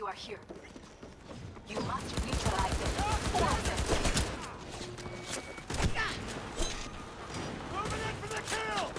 you are here. You must neutralize them. All of them. Moving in for the kill!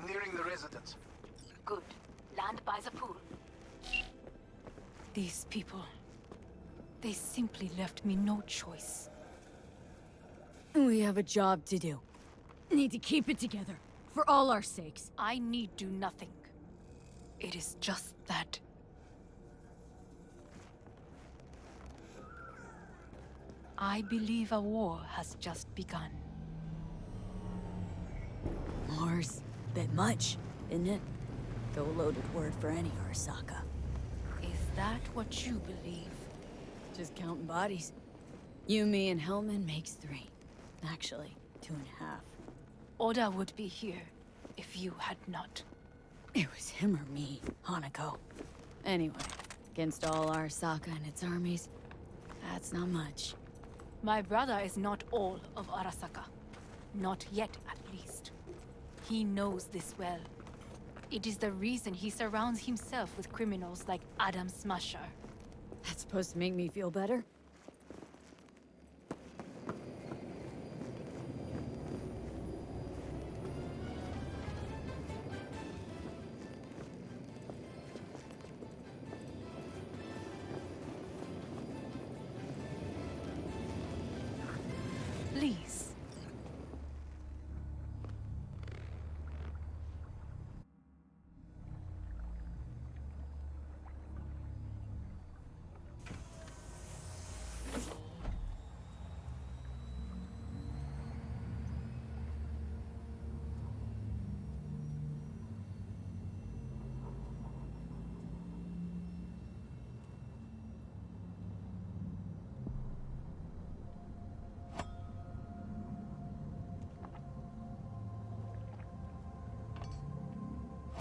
Nearing the residence. Good. Land by the pool. These people... they simply left me no choice. We have a job to do. Need to keep it together. For all our sakes. I need do nothing. It is just that... I believe a war has just begun. War's bit much, isn't it? Though a loaded word for any Arasaka. Is that what you believe? Just counting bodies. You, me, and Hellman makes 3. Actually, 2.5. Oda would be here if you had not. It was him or me, Hanako. Anyway, against all Arasaka and its armies, that's not much. My brother is not all of Arasaka. Not yet, at least. He knows this well. It is the reason he surrounds himself with criminals like Adam Smasher. That's supposed to make me feel better? Please.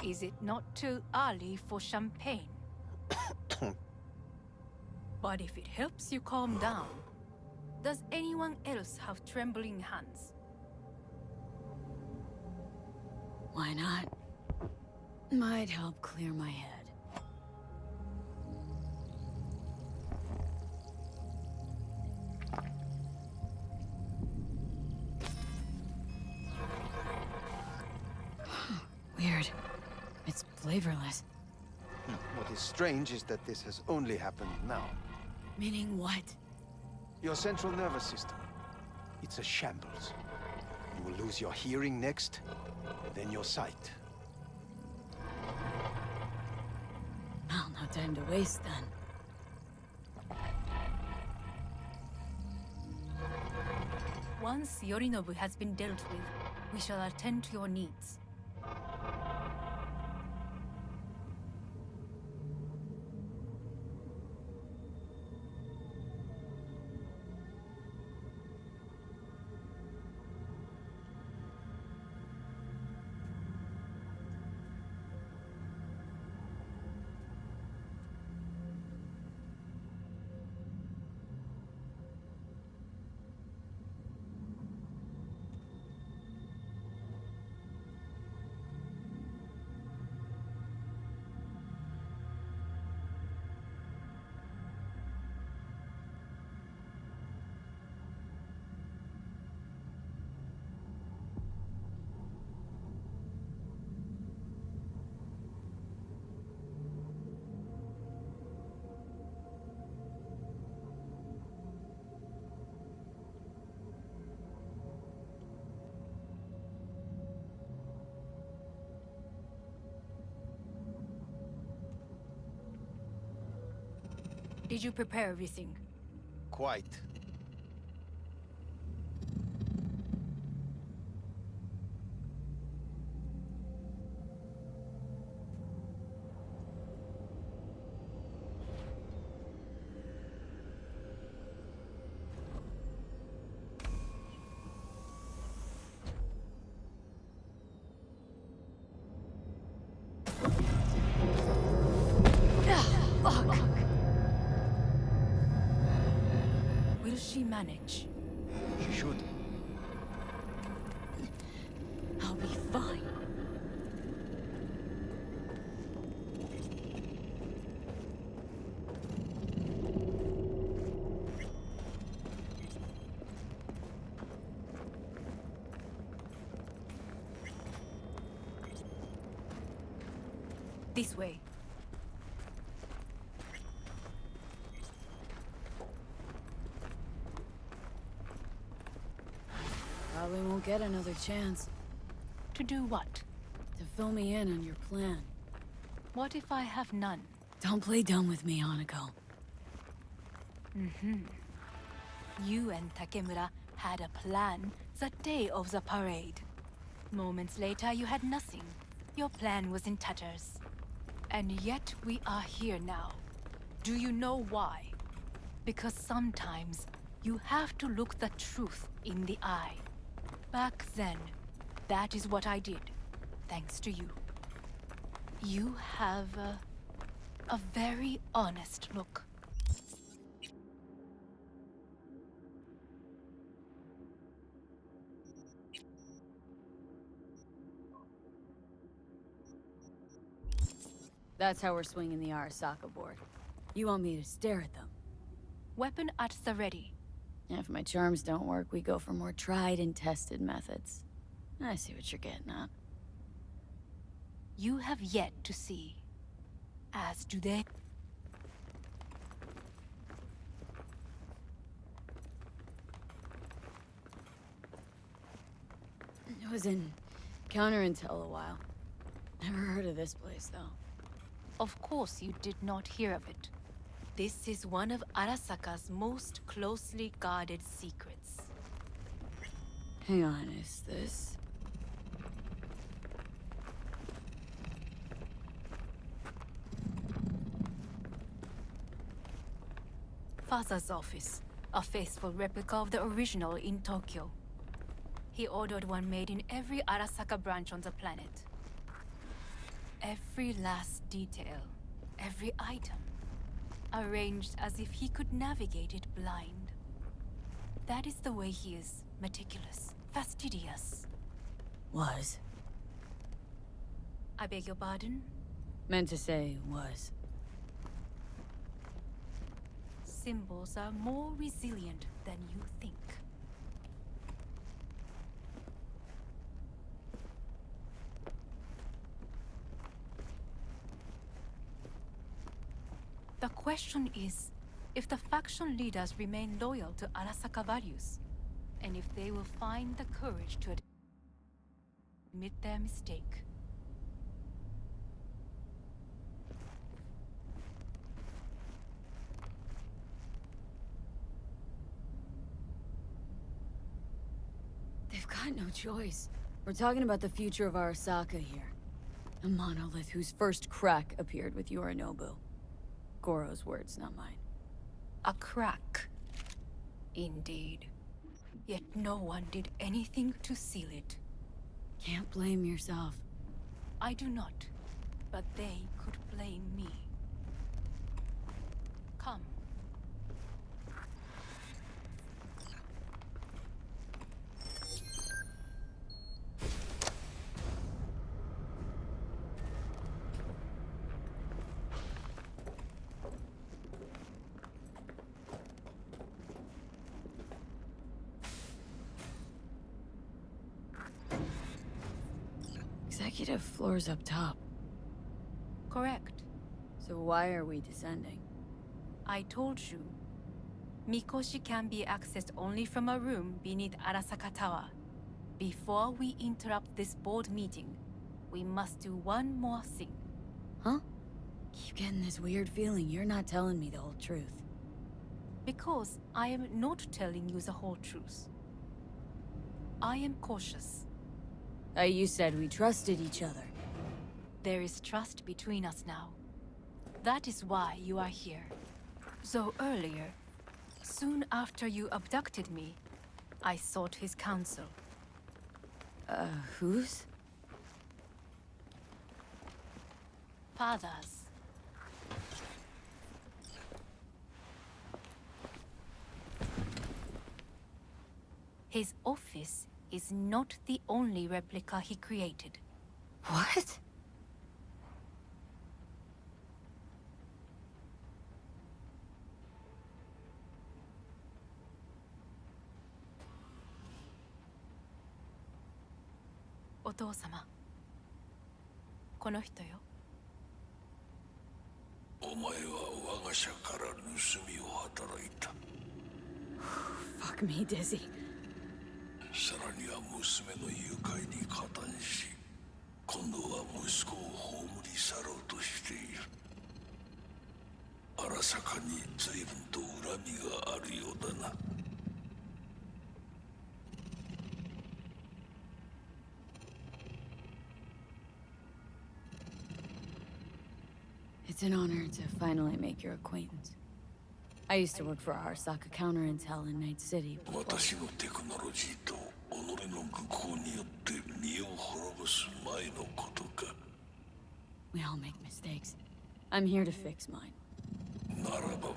Is it not too early for champagne? But if it helps you calm down, does anyone else have trembling hands? Why not? Might help clear my head. Weird. It's flavorless. What is strange is that this has only happened now. Meaning what? Your central nervous system. It's a shambles. You will lose your hearing next, then your sight. Well, no time to waste then. Once Yorinobu has been dealt with, we shall attend to your needs. Did you prepare everything? Quite. Will she manage? She should. I'll be fine. This way. Probably won't get another chance To do what? to fill me in on your plan. What if I have none? Don't play dumb with me, Hanako. You and Takemura had a plan the day of the parade. Moments later, you had nothing. Your plan was in tatters. And yet we are here now. Do you know why? Because sometimes you have to look the truth in the eye. Back then, that is what I did, thanks to you. You have a very honest look. That's how we're swinging the Arasaka board. You want me to stare at them? Weapon at the ready. If my charms don't work, we go for more tried and tested methods. I see what you're getting at. You have yet to see. As do they. I was in counter-intel a while. Never heard of this place, though. Of course you did not hear of it. This is one of Arasaka's most closely guarded secrets. Hang on, is this... Father's office, a faithful replica of the original in Tokyo. He ordered one made in every Arasaka branch on the planet. Every last detail, every item, arranged as if he could navigate it blind. That is the way he is, meticulous, fastidious. was. I beg your pardon? Meant to say was. Symbols are more resilient than you think. The question is, if the faction leaders remain loyal to Arasaka values, and if they will find the courage to admit their mistake. They've got no choice. We're talking about the future of Arasaka here. A monolith whose first crack appeared with Yorinobu. Goro's words, not mine. A crack. Indeed. Yet no one did anything to seal it. Can't blame yourself. I do not, but they could blame me. Come. Executive floor's up top. Correct. So why are we descending? I told you. Mikoshi can be accessed only from a room beneath Arasaka Tower. Before we interrupt this board meeting, we must do one more thing. Huh? Keep getting this weird feeling you're not telling me the whole truth. Because I am not telling you the whole truth. I am cautious. You said we trusted each other. There is trust between us now. That is why you are here. So earlier, soon after you abducted me, I sought his counsel. Whose? Father's. His office is not the only replica he created. What? Otou-sama. この人よ。お前は我が社から盗みを働いた。 Fuck me, Dizzy. さらには娘の誘拐に加担し、今度は息子を葬り去ろうとしている。荒坂に随分と恨みがあるようだな。 It's an honor to finally make your acquaintance. I used to work for Arasaka Counterintel in Night City before. 私のテクノロジーと己の愚行によって身を滅ぼす前のことか。 We all make mistakes. I'm here to fix mine. ならば道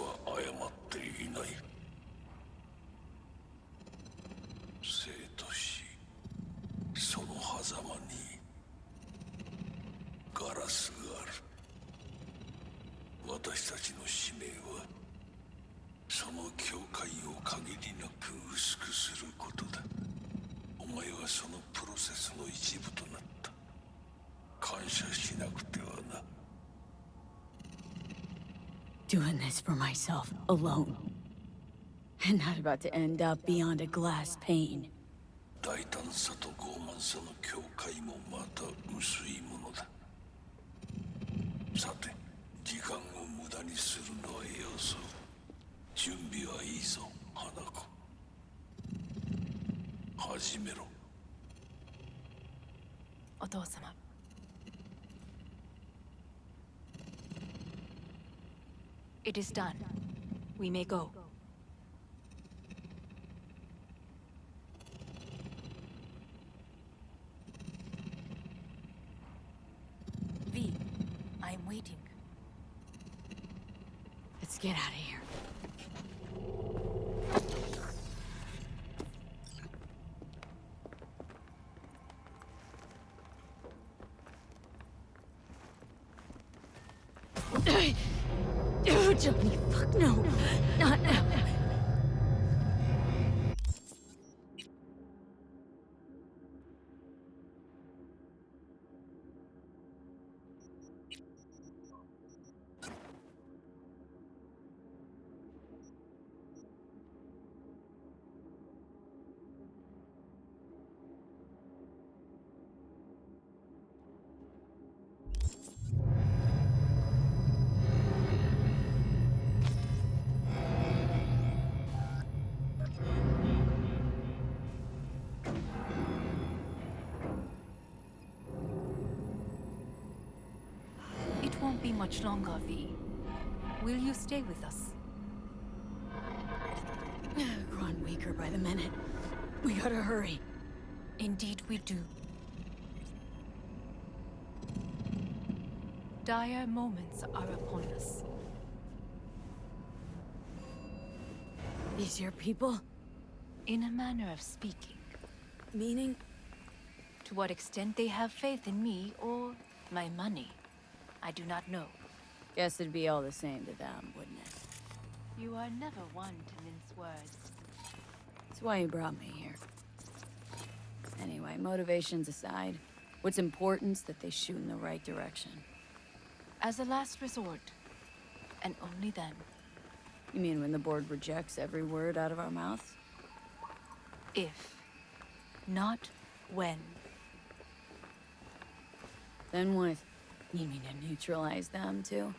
は誤っていない。生と死、その狭間にガラスがある。私たちの使命はその境界を限りなく薄くすることだ。お前はそのプロセスの一部となった。感謝しなくてはな。 Doing this for myself, alone. And not about to end up beyond a glass pane. 大胆さと傲慢さの境界もまた薄いものだ。さて、時間を無駄にするのはよそう。準備はいいぞ、花子。始めろ。お父様。It is done. We may go. V, I'm waiting. Let's get out of here. Johnny, fuck no. Not now. It won't be much longer, V. Will you stay with us? Growing weaker by the minute. We gotta hurry. Indeed we do. Dire moments are upon us. These your people? In a manner of speaking. Meaning? To what extent they have faith in me or my money, I do not know. Guess it'd be all the same to them, wouldn't it? You are never one to mince words. That's why you brought me here. Anyway, motivations aside, what's important's that they shoot in the right direction. As a last resort, and only then. You mean when the board rejects every word out of our mouths? If, not when. Then what? You mean to neutralize them, too?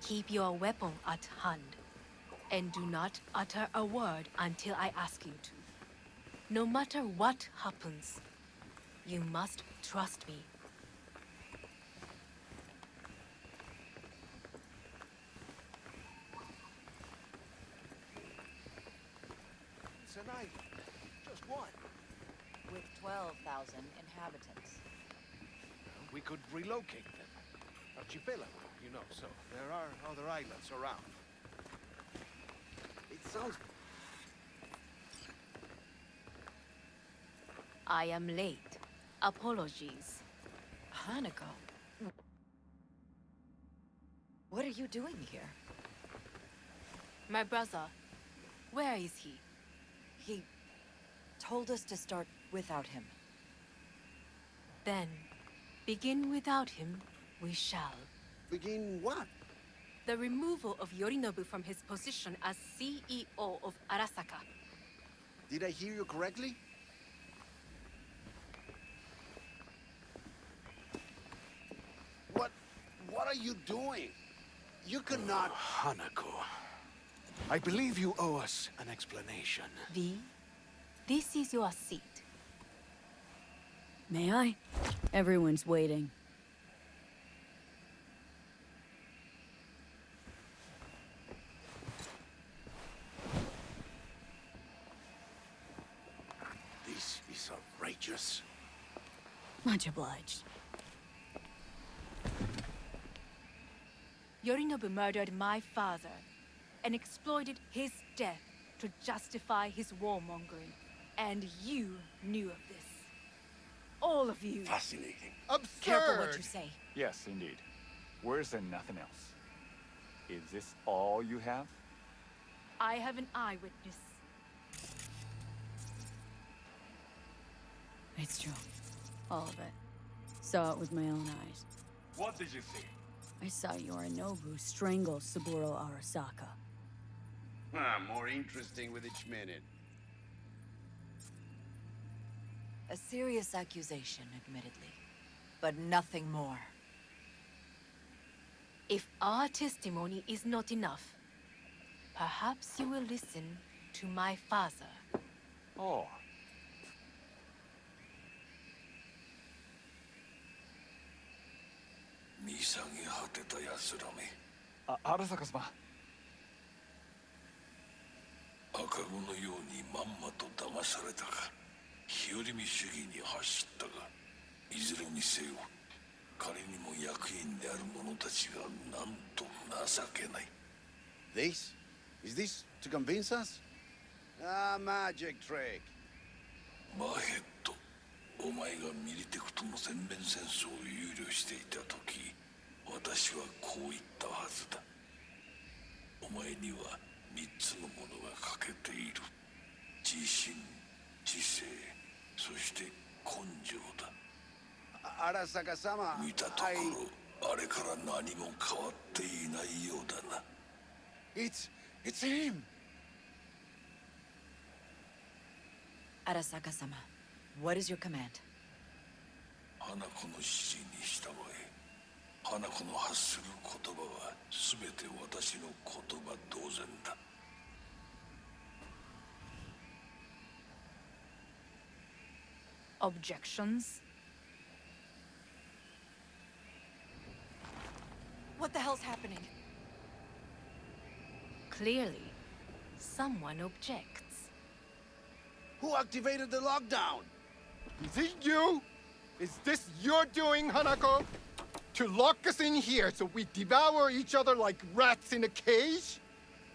Keep your weapon at hand, and do not utter a word until I ask you to. No matter what happens, you must trust me. It's an island. Just one. With 12,000 inhabitants. We could relocate them. Archipelago, you know, so there are other islands around. It sounds... I am late. Apologies. Hanako. What are you doing here? My brother, where is he? He told us to start without him. Then, begin without him, we shall. Begin what? The removal of Yorinobu from his position as CEO of Arasaka. Did I hear you correctly? What are you doing? You cannot... Hanako. I believe you owe us an explanation. V, this is your seat. May I? Everyone's waiting. This is outrageous. Much obliged. Yorinobu murdered my father and exploited his death to justify his warmongering. And you knew of this. All of you. Fascinating. Absurd! Careful what you say. Yes, indeed. Worse than nothing else. Is this all you have? I have an eyewitness. It's true. All of it. Saw it with my own eyes. What did you see? I saw Yorinobu strangle Saburo Arasaka. More interesting with each minute. A serious accusation, admittedly. But nothing more. If our testimony is not enough, perhaps you will listen to my father. Oh. Arasaka-sama. 赤子のようにまんまと騙されたか、日和見主義に走ったが、いずれにせよ彼にも役員である者たちがなんと情けない。 This? Is this to convince us? Ah, magic trick. マヘッド、お前がミリテクとの全面戦争を憂慮していた時、私はこう言ったはずだ。お前には3つのものが欠けている。自信、知性、そして根性だ。Arasaka-sama, 見たところ、あれから何も変わっていないようだな。It's him! Arasaka-sama, what is your command? 花子の指示に従え。花子の発する言葉は全て私の言葉同然だ。Objections? What the hell's happening? Clearly, someone objects. Who activated the lockdown? Is it you? Is this your doing, Hanako? To lock us in here so we devour each other like rats in a cage?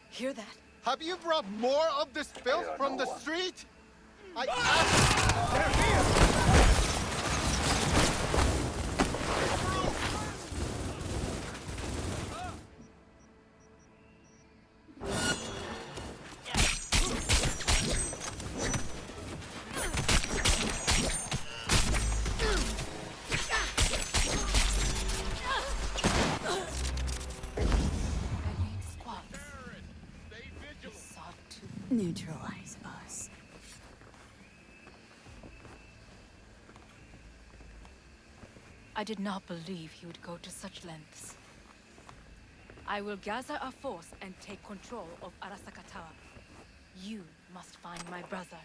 Hear that? Have you brought more of this filth from the street? I asked... They're here! Grenade squads. He sought to Neutralize us. I did not believe he would go to such lengths. I will gather a force and take control of Arasaka Tower. You must find my brother.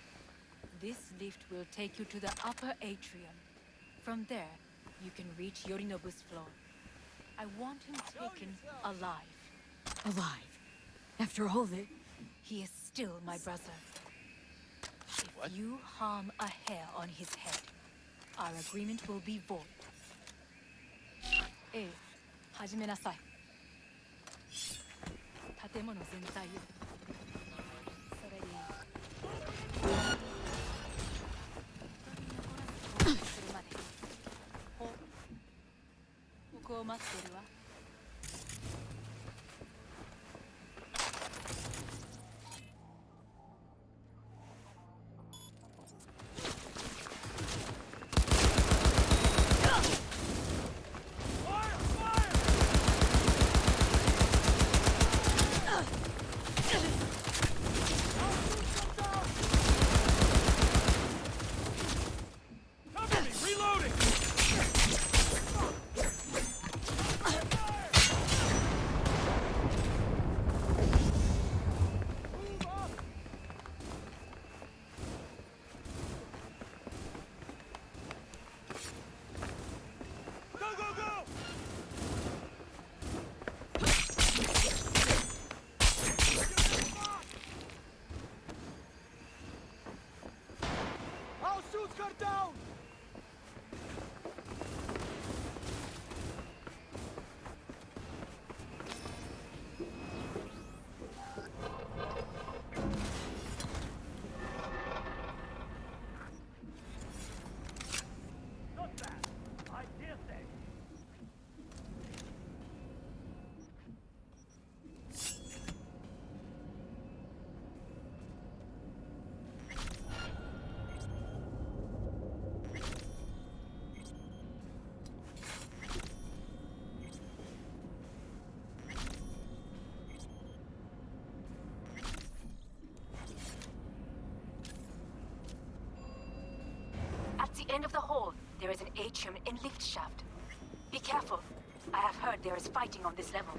This lift will take you to the upper atrium. From there, you can reach Yorinobu's floor. I want him taken alive. Alive. After all this... He is still my brother. If you harm a hair on his head, our agreement will be void. ええ、始めなさい。建物全体を。それに。するまで。ここを待ってるわ。At the end of the hall, there is an atrium and lift shaft. Be careful. I have heard there is fighting on this level.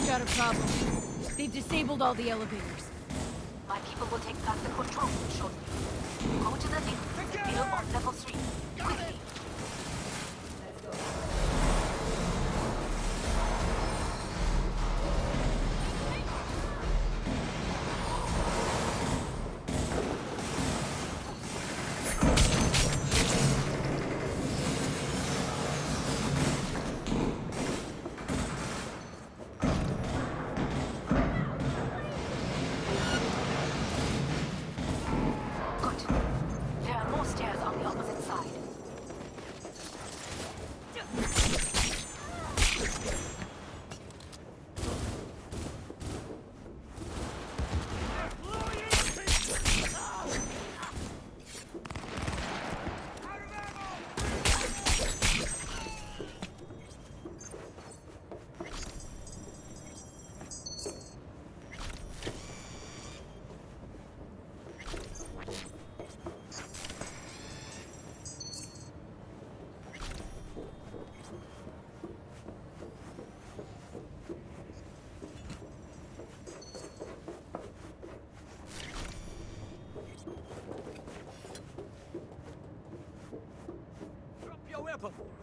Got a problem. They've disabled all the elevators. My people will take back the control room shortly. Go to the lift, middle on level 3. Quickly. Good. There are more stairs on the opposite side.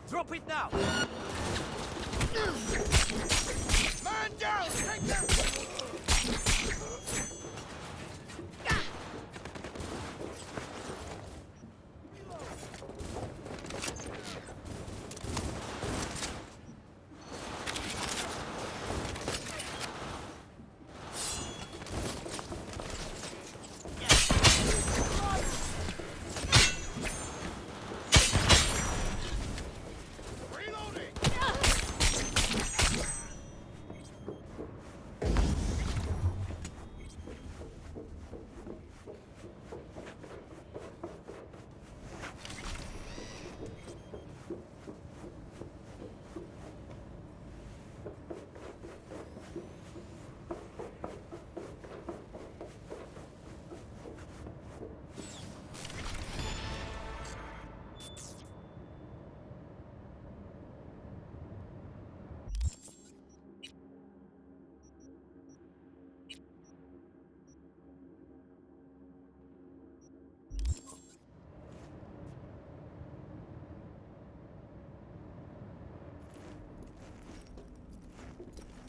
Drop it now! Man down! Take them!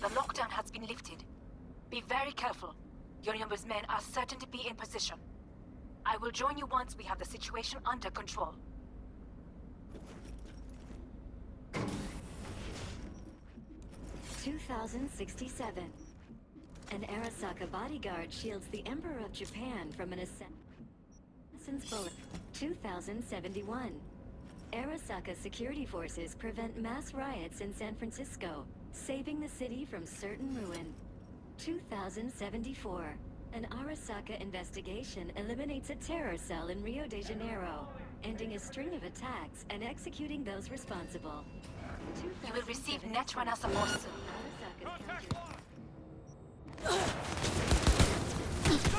The lockdown has been lifted. Be very careful. Yorinobu's men are certain to be in position. I will join you once we have the situation under control. 2067. An Arasaka bodyguard shields the Emperor of Japan from an assassin's bullet. 2071. Arasaka security forces prevent mass riots in San Francisco, saving the city from certain ruin. 2074. An Arasaka investigation eliminates a terror cell in Rio de Janeiro, ending a string of attacks and executing those responsible. You will receive Netrunner support soon. Go,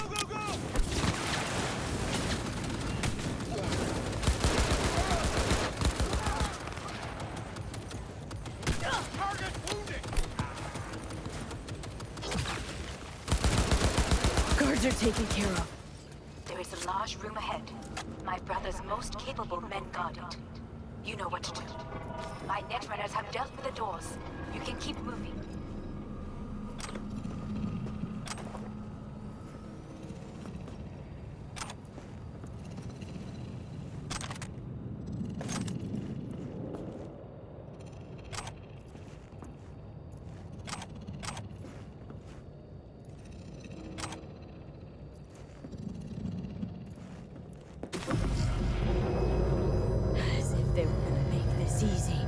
go, go! Target wounded! Guards are taken care of. There is a large room ahead. My brother's most capable men guard it. You know what to do. My Netrunners have dealt with the doors. You can keep moving. As if they were gonna make this easy.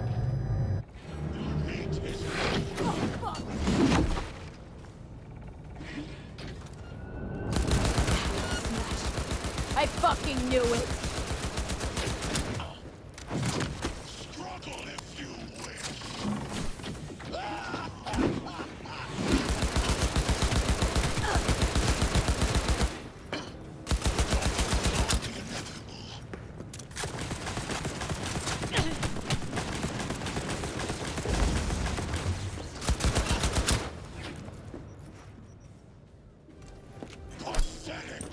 I fucking knew it! Struggle if you wish. Pathetic.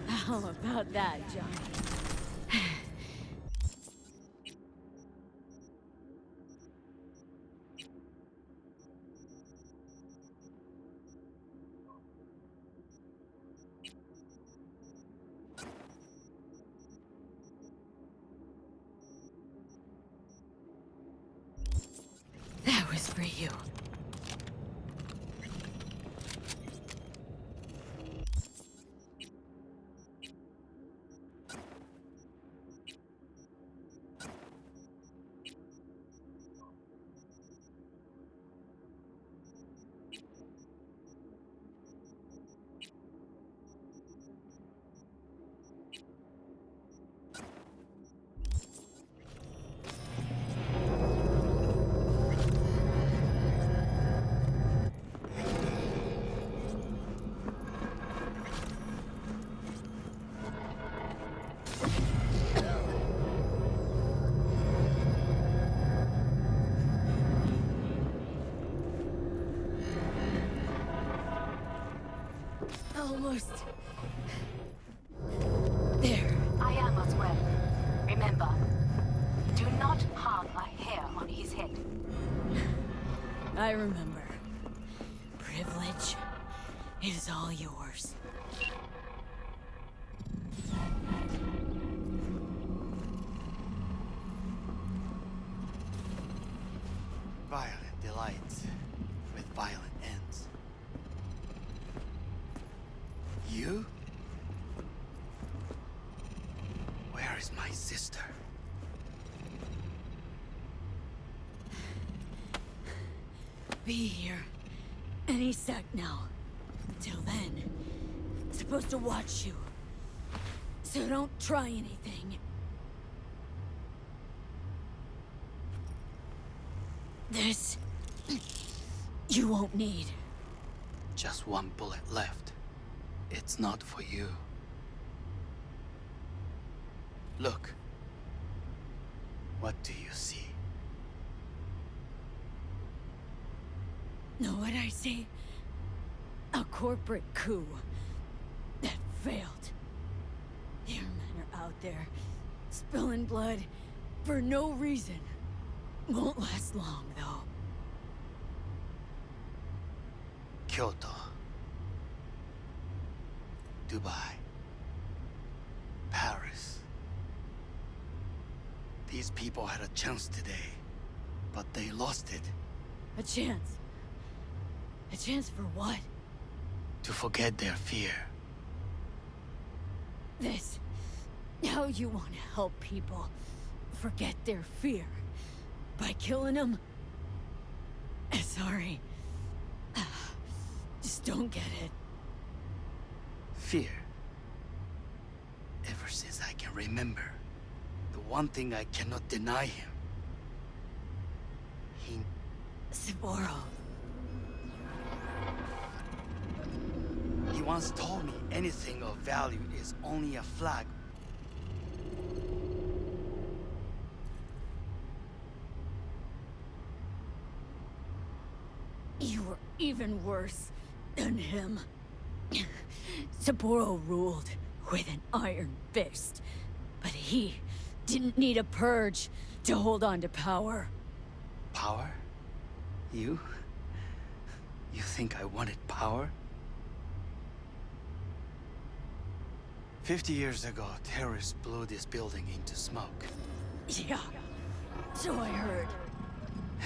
How about that, Johnny? That was for you. Almost. There. I am as well. Remember, do not harm a hair on his head. I remember. Privilege is all yours. Violent delights with violent ends. You? Where is my sister? Be here any sec now. Till then, I'm supposed to watch you. So don't try anything. This... you won't need. Just one bullet left. It's not for you. Look. What do you see? Know what I see? A corporate coup that failed. Your men are out there, spilling blood for no reason. Won't last long, though. Kyoto. Dubai. Paris. These people had a chance today, but they lost it. A chance? A chance for what? To forget their fear. This... how you want to help people forget their fear? By killing them? Sorry. Just don't get it. Fear. Ever since I can remember, the one thing I cannot deny him. Saburo. He once told me anything of value is only a flag. You were even worse than him. Saburo ruled with an iron fist, but he didn't need a purge to hold on to power. Power? You? You think I wanted power? 50 years ago, terrorists blew this building into smoke. Yeah, so I heard.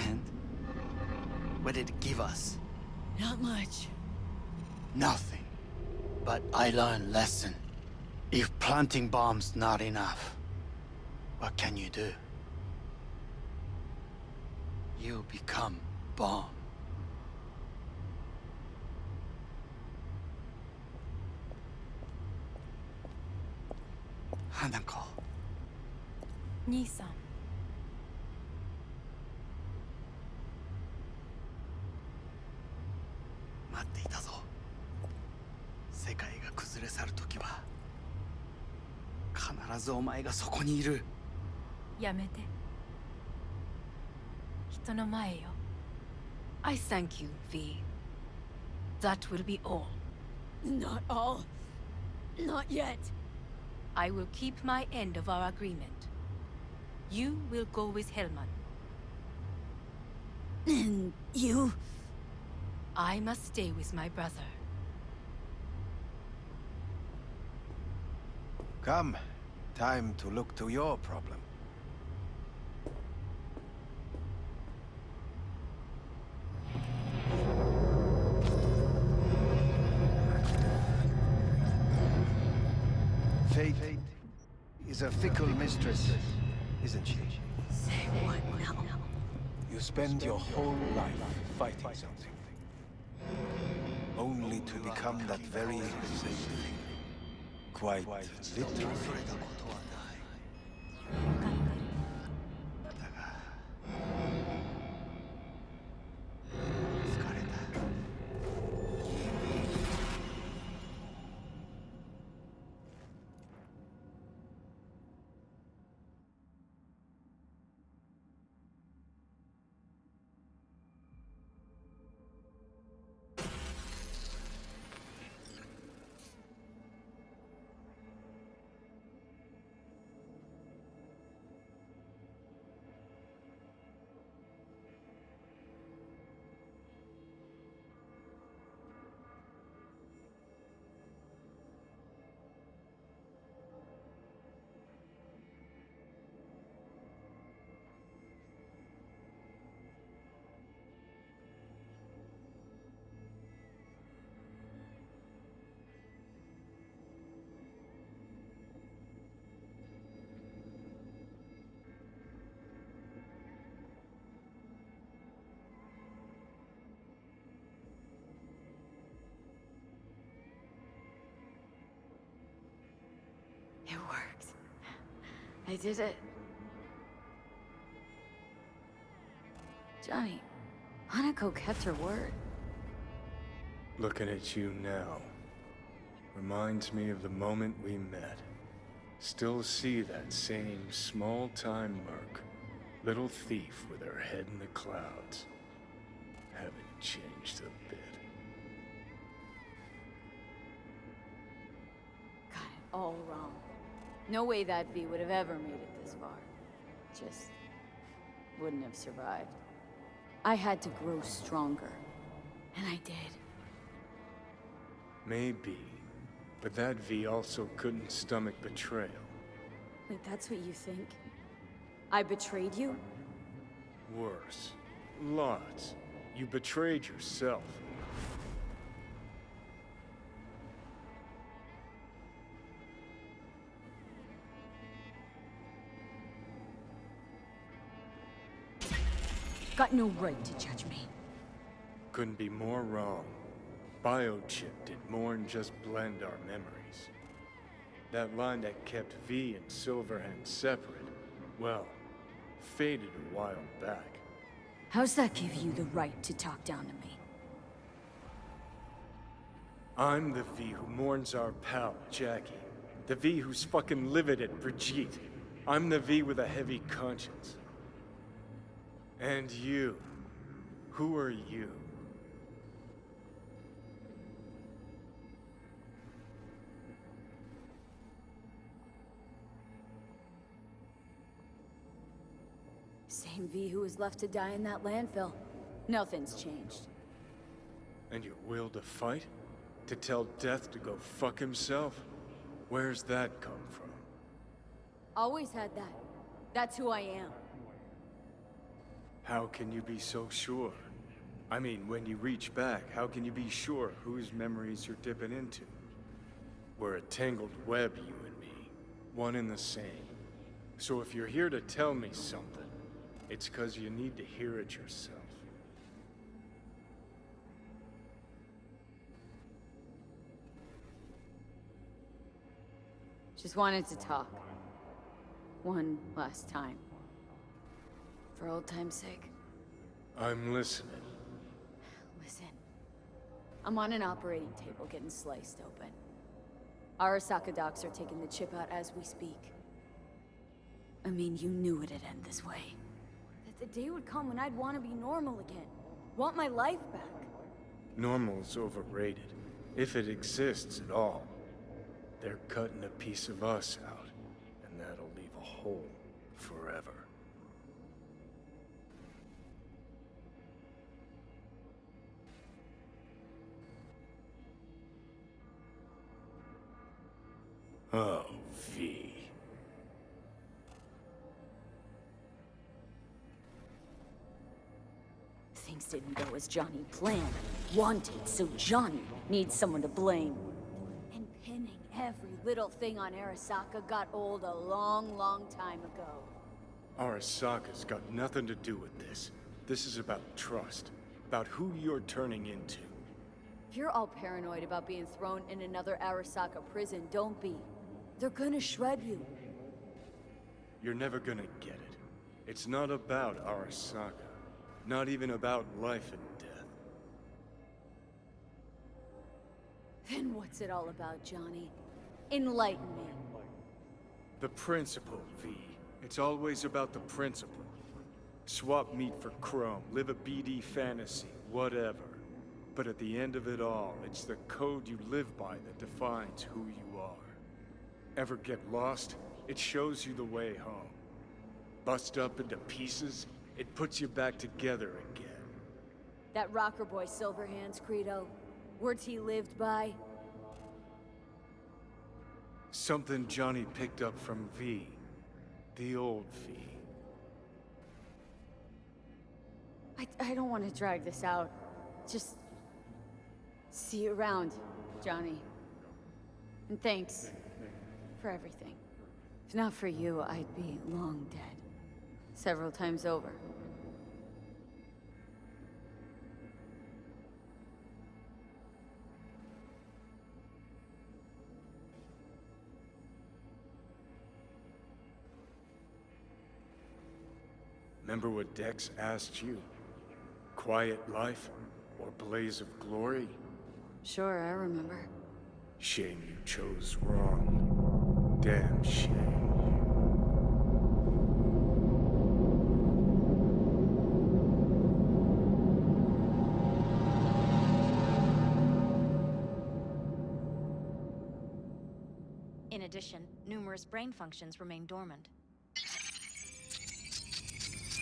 And? What did it give us? Not much. Nothing. But I learned lesson. If planting bombs not enough, what can you do? You become bomb. Hanako. 兄さん。待っていたぞ。世界が崩れ去る時は必ずお前がそこにいる。やめて。一 arigato no mae yo. I thank you, V. That will be all. Not all. Not yet. I will keep my end of our agreement. You will go with Hellman. And you? I must stay with my brother. Come. Time to look to your problem. Fate is a fickle mistress, isn't she? Say what now? You spend your whole life fighting something. Only to become that very same thing. Quite literally. It worked. I did it. Johnny, Hanako kept her word. Looking at you now reminds me of the moment we met. Still see that same small-time merc. Little thief with her head in the clouds. Haven't changed a bit. Got it all wrong. No way that V would have ever made it this far. Just wouldn't have survived. I had to grow stronger. And I did. Maybe. But that V also couldn't stomach betrayal. Wait, that's what you think? I betrayed you? Worse. Lots. You betrayed yourself. Got no right to judge me. Couldn't be more wrong. Biochip did more than just blend our memories. That line that kept V and Silverhand separate, well, faded a while back. How's that give you the right to talk down to me? I'm the V who mourns our pal, Jackie. The V who's fucking livid at Brigitte. I'm the V with a heavy conscience. And you. Who are you? Same V who was left to die in that landfill. Nothing's changed. And your will to fight? To tell Death to go fuck himself? Where's that come from? Always had that. That's who I am. How can you be so sure? I mean, when you reach back, how can you be sure whose memories you're dipping into? We're a tangled web, you and me. One and the same. So if you're here to tell me something, it's 'cause you need to hear it yourself. Just wanted to talk. One last time. For old time's sake. I'm listening. Listen. I'm on an operating table getting sliced open. Arasaka docs are taking the chip out as we speak. I mean, you knew it'd end this way. The The day would come when I'd want to be normal again. Want my life back. Normal's overrated. If it exists at all. They're cutting a piece of us out, and that'll leave a hole forever. Oh, V. Things didn't go as Johnny planned. Wanted, so Johnny needs someone to blame. And pinning every little thing on Arasaka got old a long, long time ago. Arasaka's got nothing to do with this. This is about trust. About who you're turning into. If you're all paranoid about being thrown in another Arasaka prison, don't be. They're gonna shred you. You're never gonna get it. It's not about Arasaka. Not even about life and death. Then what's it all about, Johnny? Enlighten me. The principle, V. It's always about the principle. Swap meat for chrome, live a BD fantasy, whatever. But at the end of it all, it's the code you live by that defines who you are. Ever get lost? It shows you the way home. Bust up into pieces? It puts you back together again. That rocker boy Silverhand's credo. Words he lived by. Something Johnny picked up from V. The old V. I don't want to drag this out. Just... see you around, Johnny. And thanks for everything. If not for you, I'd be long dead. Several times over. Remember what Dex asked you? Quiet life or blaze of glory? Sure, I remember. Shame you chose wrong. Damn shame. In addition, numerous brain functions remain dormant.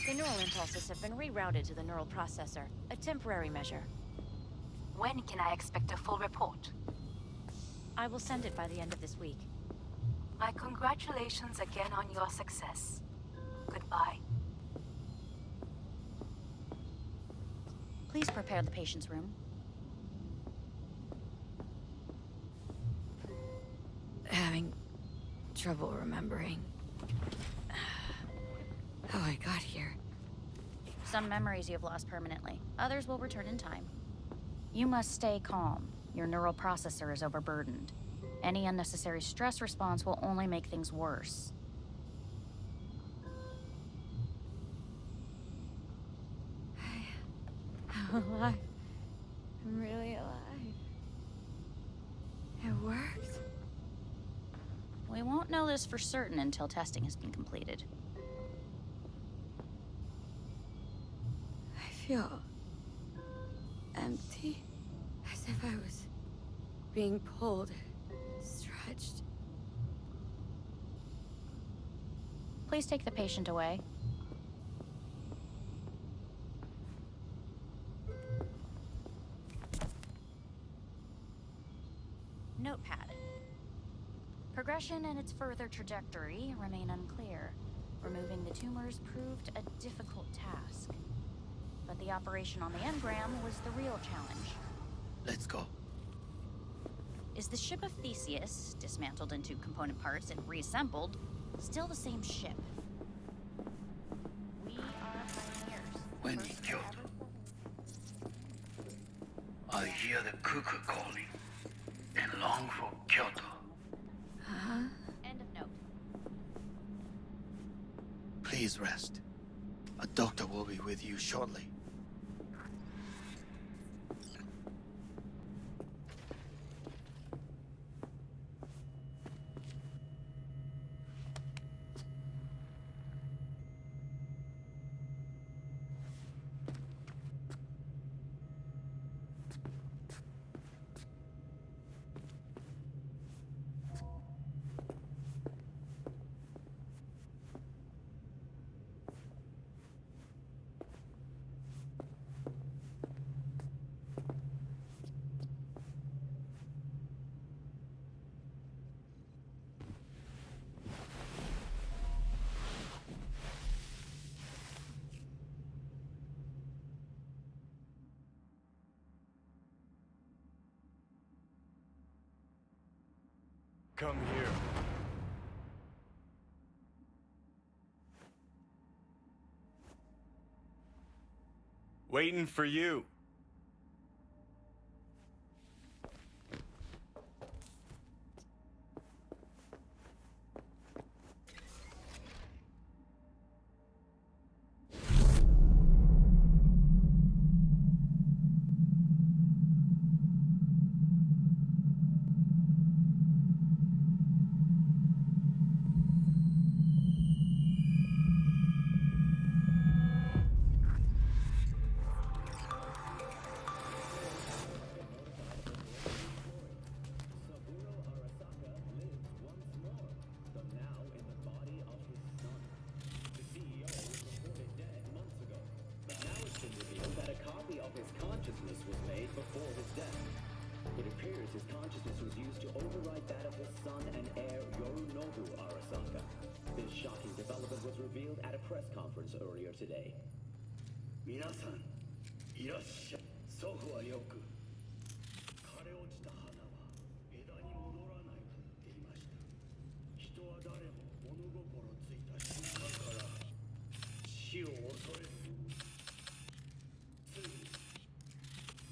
The neural impulses have been rerouted to the neural processor, a temporary measure. When can I expect a full report? I will send it by the end of this week. My congratulations again on your success. Goodbye. Please prepare the patient's room. Having trouble remembering how I got here. Some memories you have lost permanently. Others will return in time. You must stay calm. Your neural processor is overburdened. Any unnecessary stress response will only make things worse. I'm alive. I'm really alive. It worked. We won't know this for certain until testing has been completed. I feel empty, as if I was being pulled, stretched. Please take the patient away. Notepad. Progression and its further trajectory remain unclear. Removing the tumors proved a difficult task. But the operation on the engram was the real challenge. Let's go. Is the ship of Theseus, dismantled into component parts and reassembled, still the same ship? We are pioneers. When we killed, I hear the cuckoo calling and long for Kyoto. End of note. Please rest. A doctor will be with you shortly. Come here. Waiting for you. Earlier today. 皆さん、いらっしゃい。祖父はよく、枯れ落ちた花は枝に戻らないと言っていました。人は誰も物心ついた瞬間から死を恐れる。ついに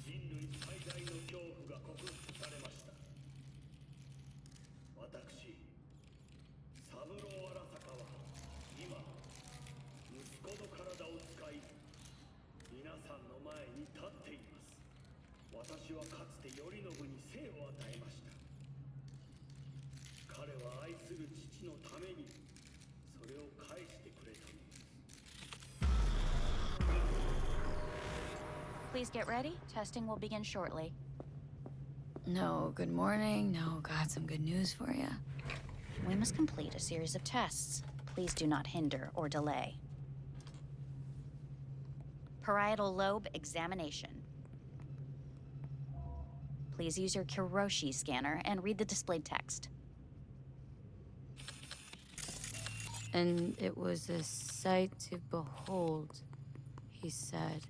人類最大の恐怖が克服されました。私、三郎荒坂は今、息子の体を使い、皆さんの前に立っています。私はかつて頼信に生を与えました。彼は愛する父のためにそれを返してくれたのです。Please get ready. Testing will begin shortly. No, good morning. No, got some good news for you. We must complete a series of tests. Please do not hinder or delay. Parietal lobe examination. Please use your Kiroshi scanner and read the displayed text. And it was a sight to behold, he said,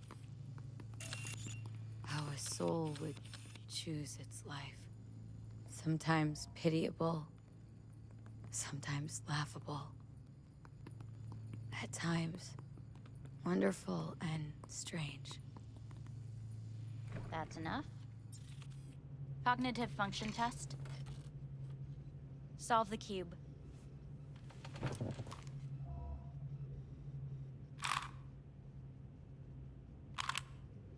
how a soul would choose its life. Sometimes pitiable, sometimes laughable. At times, wonderful and strange. That's enough. Cognitive function test. Solve the cube.